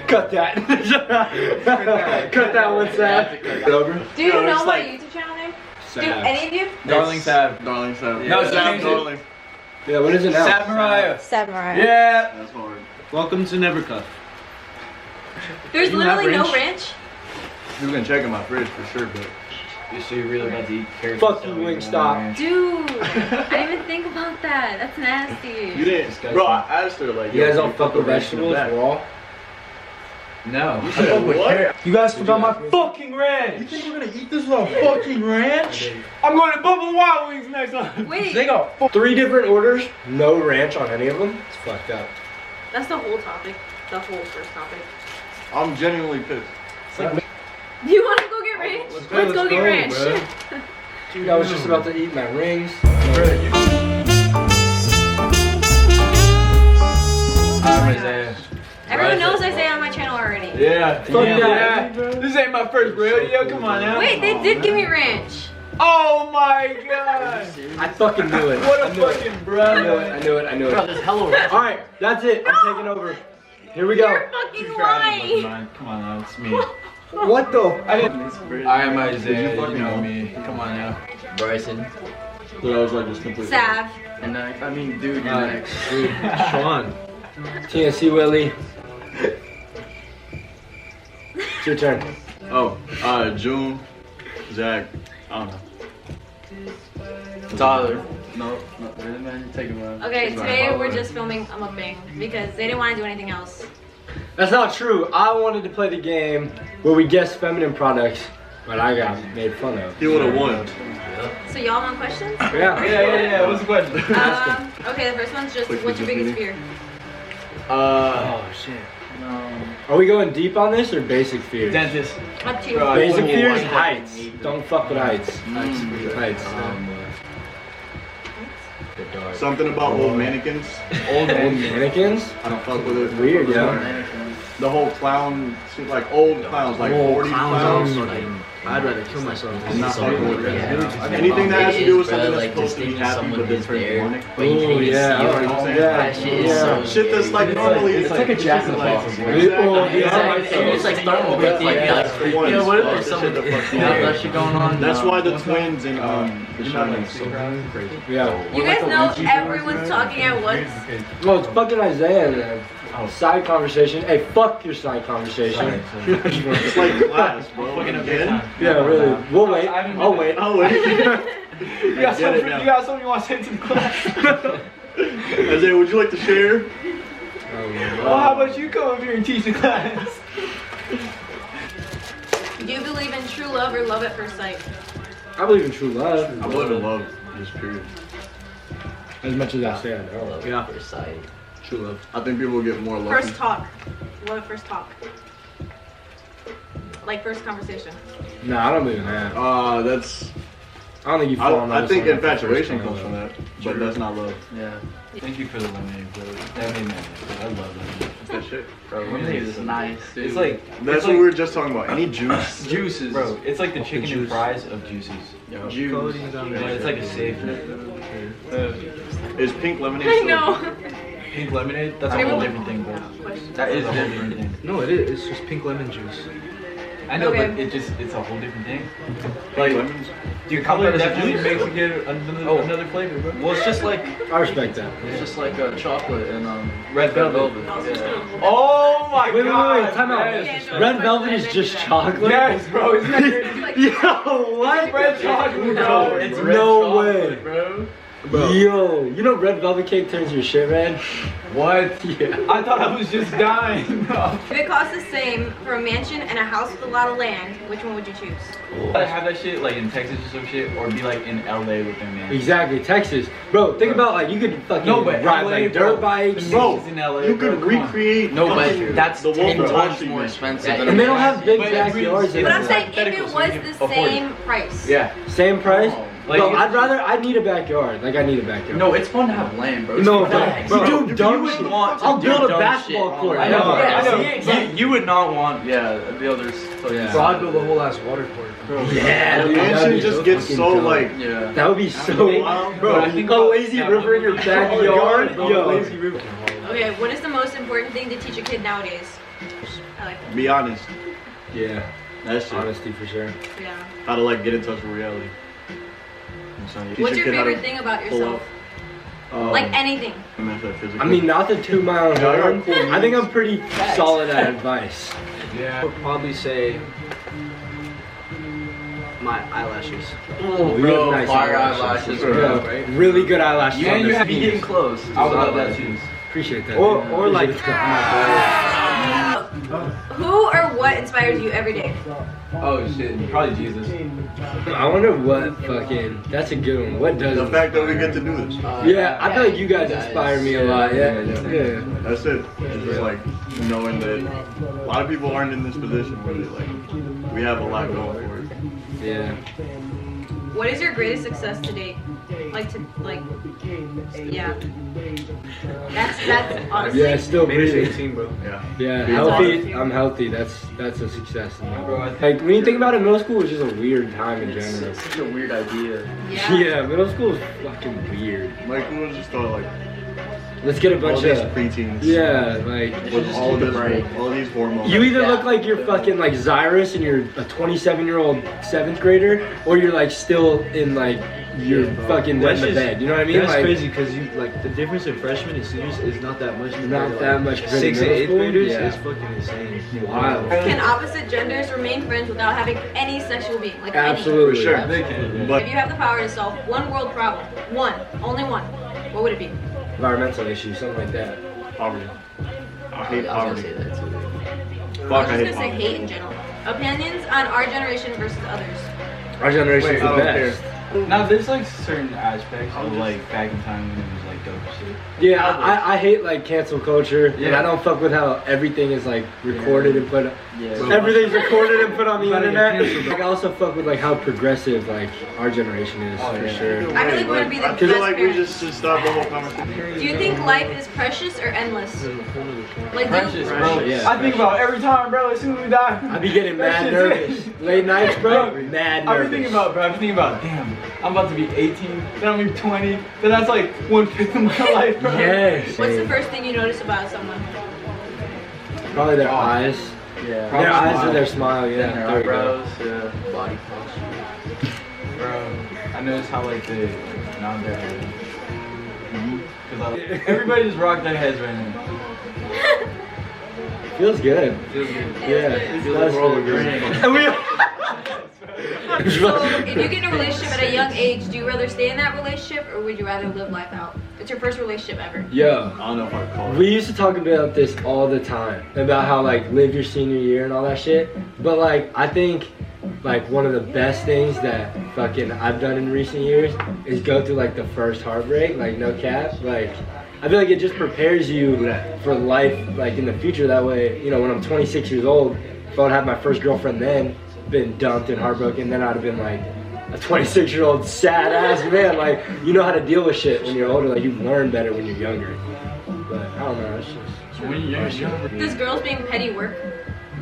Cut that. Cut that one, Sav. Do you know my YouTube channel name? Do any of you? Darling Sav. Darling Sav. No, Sav Darling. Yeah, what is it now? Sav Mariah. Sav Mariah. Yeah. That's hard. Welcome to Nevercuff. There's literally no ranch. You can check in my fridge for sure, but. So you're really about to eat carrots? Fuck you, Wingstop. Dude, I didn't even think about that. That's nasty. You didn't. Bro, I asked her like. You guys don't fuck with vegetables raw? No. You said what? You guys forgot my fucking ranch. You think we're gonna eat this little fucking ranch? I'm going to Buffalo Wild Wings next time. Wait, They got 3 different orders, no ranch on any of them. It's fucked up. that's the whole topic. The whole first topic. I'm genuinely pissed. It's like, You want to go get ranch? Let's go get ranch. dude, I was just about to eat my rings. Everyone knows I say it on my channel already. Yeah. Fuck yeah. This ain't my first rodeo. Come on now. Wait, they did give me ranch. Oh my god. I fucking knew it. What a I knew it. fucking brother. I knew it. I knew it. Bro, there's hella ranch. Alright, that's it. I'm taking over. Here we go. You're fucking lying. Come on now, it's me. What the? I am Isaiah, you know me. Come on now. Bryson. Dude, I was like just completely. Sav. And I mean, dude, you're next. Sean. TNC Willie. It's your turn. Oh, June, Zach. I don't know. Tyler. No, man, take it away. Okay, today we're just filming a mukbang because they didn't want to do anything else. That's not true. I wanted to play the game where we guess feminine products, but I got made fun of. He would have won. So y'all want questions? Yeah. Yeah. What's the question? Okay, the first one's just, what's your biggest fear? Oh shit. Are we going deep on this or basic fears? Dentist. Up to you. Basic fears, heights. Don't fuck with heights. Heights. Something about old mannequins. Old mannequins? I don't fuck with it. Weird, yeah. The whole clown, like old clowns, like 40 clowns. I'd rather kill myself. I'm not fucking with that. Anything that has to do with something that's supposed to be happy but then turns demonic. Oh yeah. That shit is so Shit that's like normally It's like a Jack in the Box. It's like starting with like what there's something that shit going on. That's why the twins in The Shining is so crazy. Yeah. You guys know everyone's talking at once. Well, it's fucking Isaiah then. Side conversation. Hey, fuck your side conversation. It's like class, bro. Again? Yeah, really. We'll wait. I'll wait. I'll wait. You got something you want to say to the class? Isaiah, would you like to share? Well, how about you come up here and teach the class? Do you believe in true love or love at first sight? I believe in true love. I believe in love, just period. As much as I say I know. Yeah. First sight. True love. I think people will get more lucky. First talk. What first talk? Like first conversation. No, I don't believe in that. That's. I don't think you fall in love I with think someone after infatuation first comes from time. that, but that's not love. Yeah. Thank you for the lemonade, bro. That made me I love lemonade. That's that shit. Bro, lemonade is nice, dude. It's That's it's what we were just talking about. Any juice? Juices. Bro, it's like the chicken and fries of juices. Juice. Yeah, it's like a safe. Is pink lemonade I still? know. Pink lemonade? That's a whole different thing, bro. That is a whole different thing. No, it is. It's just pink lemon juice. I know, Okay. but it's a whole different thing. Like lemons? Your color definitely makes it get another flavor, bro. Well, it's just like I respect that. it's just like chocolate and Red velvet. Yeah. Oh my Wait, god! time out. Yes. Red velvet is just chocolate? Yes, bro. Isn't that crazy? Yo, what? Red chocolate, bro. No, It's red no chocolate, way. bro. Yo, you know red velvet cake turns your shit red? What? Yeah. I thought I was just dying. If it costs the same for a mansion and a house with a lot of land, which one would you choose? I have that shit like in Texas or some shit, or be like in LA with them, man. Exactly, Texas. Bro, think about like you could fucking No, but ride LA, like bro. dirt bikes. Bro, in LA, you bro, could come on. recreate. No, but fucking that's the 10 Wolf of Wall times Street, more man. expensive. Yeah. than And they don't a have big But backyards. it's But I'm Yeah. saying if it Hypothetical, was so you the can afford it. same price. Yeah. Same price? Like, Bro, it's- I need a backyard. Like I need a backyard. No, it's fun to have land, bro. No, It's bro, fun. bro, You you dumb would shit. want to I'll do build a dumb basketball shit. court. I know. Yeah, Yeah, you would not want. Yeah, the others. Yeah. Bro, I'd build a whole ass water court. Yeah, The dude, that'd mansion be just so gets fucking so dope. like. Yeah. That would be so, Bro, bro. I think A about- lazy yeah, river in your backyard, bro, yo. lazy river. Okay, what is the most important thing to teach a kid nowadays? Be honest. Yeah, That's it. honesty for sure. Yeah. How to like get in touch with reality. What's your favorite thing about yourself? Like anything. I mean, not the 2 mile run. I think I'm pretty solid at advice. Yeah. I would probably say my eyelashes. Oh, You bro, have nice fire eyelashes, eyelashes, bro. bro. Really good eyelashes. Yeah, on you this have to be team. getting close. I would love that too. Appreciate that. Or like Who or what inspires you every day? Oh shit, probably Jesus. I wonder what fucking. That's a good one. What does? The fact that we get to do this. Yeah, I feel like you guys inspire me a lot. Yeah. Yeah. That's it. It's just like knowing that a lot of people aren't in this position where they like we have a lot going for it. Yeah. What is your greatest success to date? Yeah. That's honestly. Yeah, still minus breathing. 18, bro. Yeah. Yeah, Being healthy. awesome. I'm healthy. That's a success. In my book. Like when you think about it, middle school was just a weird time in general. It's such a weird idea. Yeah. Yeah, middle school is fucking weird. Like we was just thought like Let's get a all bunch these of. preteens. Yeah, like With all these hormones. you either look like you're fucking like Cyrus and you're a 27-year-old 7th grader, or you're like still in like your fucking wet in the bed. You know what I mean? That's Like, crazy because you like the difference in freshmen and seniors is not that much. Not that much compared to 6th and middle 8th school? graders Yeah. is fucking insane. Wild. Can opposite genders remain friends without having any sexual being? Like Absolutely. For sure. Any? But If you have the power to solve one world problem, only one, what would it be? Environmental issues, something like that. poverty. I hate I was poverty. gonna say that too. Fuck, I I was hate just gonna say poverty. hate in general. Opinions on our generation versus others. Our generation's Wait, the I don't best. Now there's like certain aspects of like back in time when it was like dope shit. Yeah, I hate like cancel culture, and Yeah. I don't fuck with how everything is like recorded and put. Yeah. Everything's recorded and put on the Gotta get internet. canceled. Like, I also fuck with like how progressive like our generation is Oh, for yeah. sure. I really want to be the Because best like we parent. just should stop the whole conversation. Do you think life is precious or endless? Like, Precious, bro. Yeah, I think about every time, bro. As soon as we die. I be getting That mad shit's nervous. it. Late nights, bro. Bro, Mad I be nervous. thinking about, bro. I be thinking about, damn, I'm about to be 18, then I'm gonna be 20, then that's like 1/5 of my life, bro. Yes. what's the first thing you notice about someone? Probably their eyes. Yeah. Their eyes or their smile. Yeah. And their There we go. eyebrows, yeah. Body posture. Bro, I noticed how like they, now they're, cause everybody just rocked their heads right now. Feels good. Feels good. Yeah. Feels It does feel good. And we. So, if you get in a relationship at a young age, do you rather stay in that relationship or would you rather live life out? It's your first relationship ever. Yo. I don't know if I'd call it. We used to talk about this all the time, about how like live your senior year and all that shit. But like I think like one of the best things that fucking I've done in recent years is go through like the first heartbreak, like no cap. Like I feel like it just prepares you for life like in the future. That way, you know, when I'm 26 years old, if I would have my first girlfriend then, been dumped and heartbroken, then I'd have been like a 26-year-old sad ass man. Like you know how to deal with shit when you're older. Like you learn better when you're younger. But I don't know. It's just When you're younger, Does girls being petty work?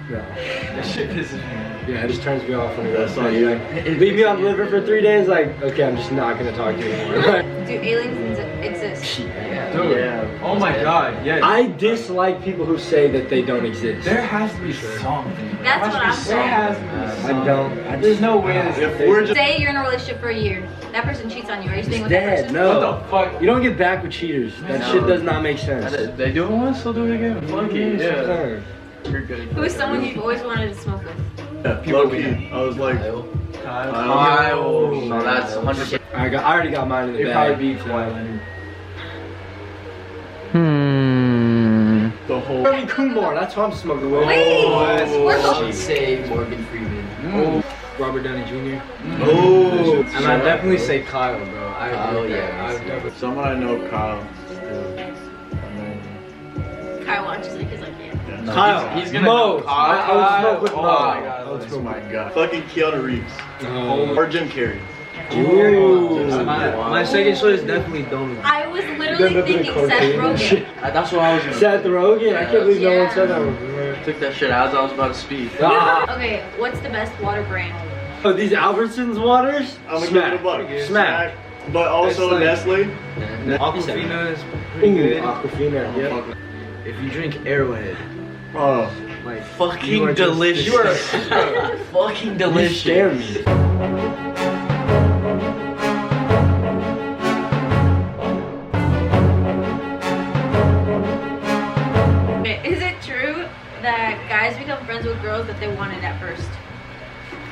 no. that shit pisses me off. Yeah, it just turns me off when it That's goes not petty. you. Like, leave me on liver for 3 days. Like okay, I'm just not gonna talk to you anymore. Do aliens exist? Dude, Yeah. oh my god, yeah. I dislike people who say that they don't exist. There has to be something. That's what I'm There saying. has to be something. I don't. There's no way this If we're just Say you're in a relationship for a year. That person cheats on you. Are you staying It's with that dead. person? No. What the fuck? You don't get back with cheaters. That No. shit does not make sense. They do it once, they'll do it again. Fuck it, yeah. Sometimes. You're good. Who is someone you've always wanted to smoke with? low key, I was like, Kyle. Kyle. So that's 100%. I already got mine in the It'd bag. probably be Kawhi Leonard. the whole. Harvey Kumar. That's who I'm smoking with. Wait, we're I would both. say Morgan Freeman. Robert Downey Jr. Oh, And I'd definitely say Kyle, bro. I Kyle, agree with that. yeah. I would definitely. someone I know, Kyle. Kyle watches it because I can't. Kyle. He's gonna Mo. go I would smoke with Oh Mo. my God. I would Oh smoke my god. Fucking Keanu Reeves. with Or Jim Carrey. Ooh. My second choice is definitely Domi. I was Done literally a bit of thinking Seth cocaine and shit. Rogen. That's what I was gonna Seth Rogen. I can't believe no one said that one. Took that shit as I was about to speak. Ah. Okay, what's the best water brand? Oh, these Albertsons waters? I'm gonna Smack. give it a buck. Smack. But also It's like- Nestle. Aquafina is pretty Ooh, good. Aquafina. Yeah. If you drink Arrowhead, Oh, Like Fucking delicious. You are Fucking you delicious. scare me. Is it true that guys become friends with girls that they wanted at first?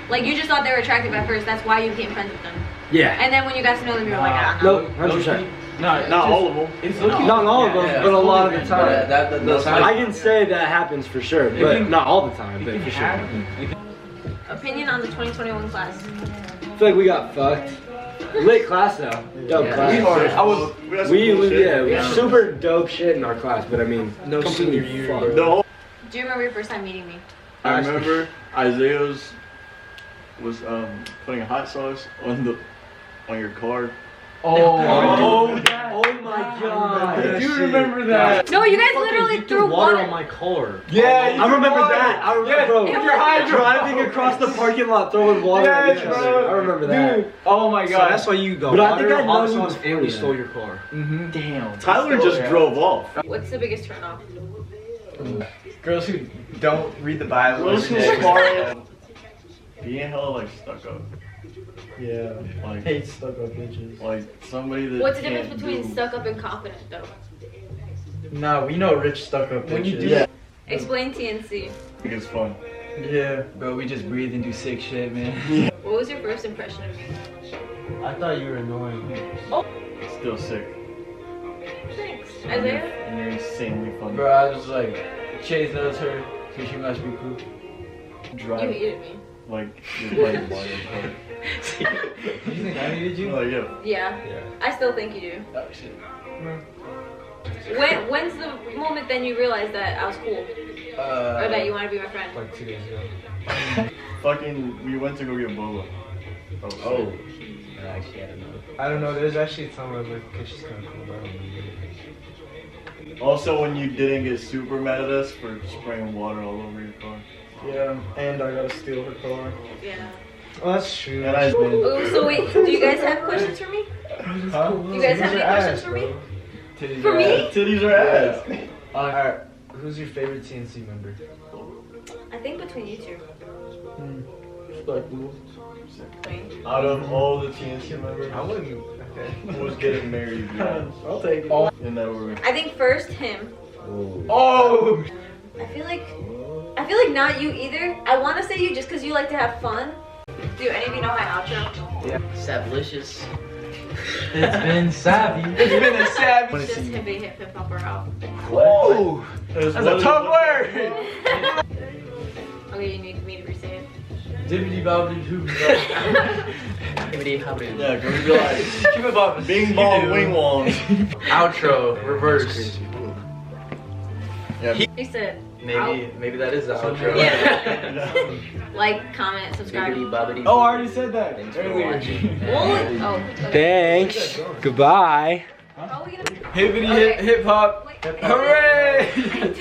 Like you just thought they were attractive at first, that's why you became friends with them. Yeah. And then when you got to know them, you were like, ah, no. No, 100%. No, Not all of them. It's looking. Not all of them, but a lot of the time. That's I can say that happens for sure, but not all the time, but for sure. Opinion on the 2021 class. I feel like we got fucked. Lit class though. Dope class. We had some cool shit. Yeah, super dope shit in our class, but I mean, No completely senior year, fucked. The whole, Do you remember your first time meeting me? I remember Isaiah's was putting hot sauce on your car. Oh my god. I do remember that. No, you guys literally threw water water. on my car. Yeah, I remember that. I remember, bro. With your hydro. Driving across the parking lot, throwing water at Yes, each other. bro. I remember that. Dude. Oh my So god. that's why you got But I water, think I hot know you sauce, and we before stole that. your car. Mm-hmm. Damn. Tyler just drove off. What's the biggest turn off? Girls who don't read the Bible. Those who are being hella like stuck up. Yeah. Like, Hate stuck up bitches. like somebody that What's the can't difference between do- stuck up and confident though? Nah, we know rich stuck up bitches. When you do Yeah, Explain TNC. I think it's fun. Yeah. Bro, we just breathe and do sick shit, man. What was your first impression of me? I thought you were annoying. Still sick. Thanks. Isaiah? And you're insanely funny. Bro, I was like, Chase knows her, so she must be cool. You Drive hated me. like you're playing Mario Kart. You think I needed you? Like, yeah. Yeah. I still think you do. Oh shit. When's the moment then you realized that I was cool? Or that you want to be my friend? Like 2 days ago. Fucking, we went to go get boba. Oh. Actually, I don't know. I don't know. There's actually a time where I was like, okay, she's kind of cool, but I don't know. Also, when you didn't get super mad at us for spraying water all over your car. Yeah, and I gotta steal her car. Yeah. Oh, that's true. And I Oh, so wait, do you guys have questions for me? Huh? You guys have any questions for me? For me? Titties are ass. Alright, who's your favorite TNC member? I think between you two. Out of all the TNC members, I wouldn't. Okay. who's getting married? I'll take it. In that order. I think first him. Oh! I feel like not you either. I want to say you just because you like to have fun. Do any of you know my outro? Sablicious. It's been savvy. It's been a savage. It's just hippie hip hip hop or out. Whoa! That's a tough word! Okay, you need me to re-say it. Dibbity bobbity doo. Yeah, go be like, Bing bong wing wong. Outro, reverse. Yeah. You said Maybe that is the outro. Yeah. Like, comment, subscribe. Oh, I already said that Thanks for earlier. watching. Oh, okay. Thanks. Goodbye. How are we gonna? Hippity Okay. hip hop. Wait. Hooray!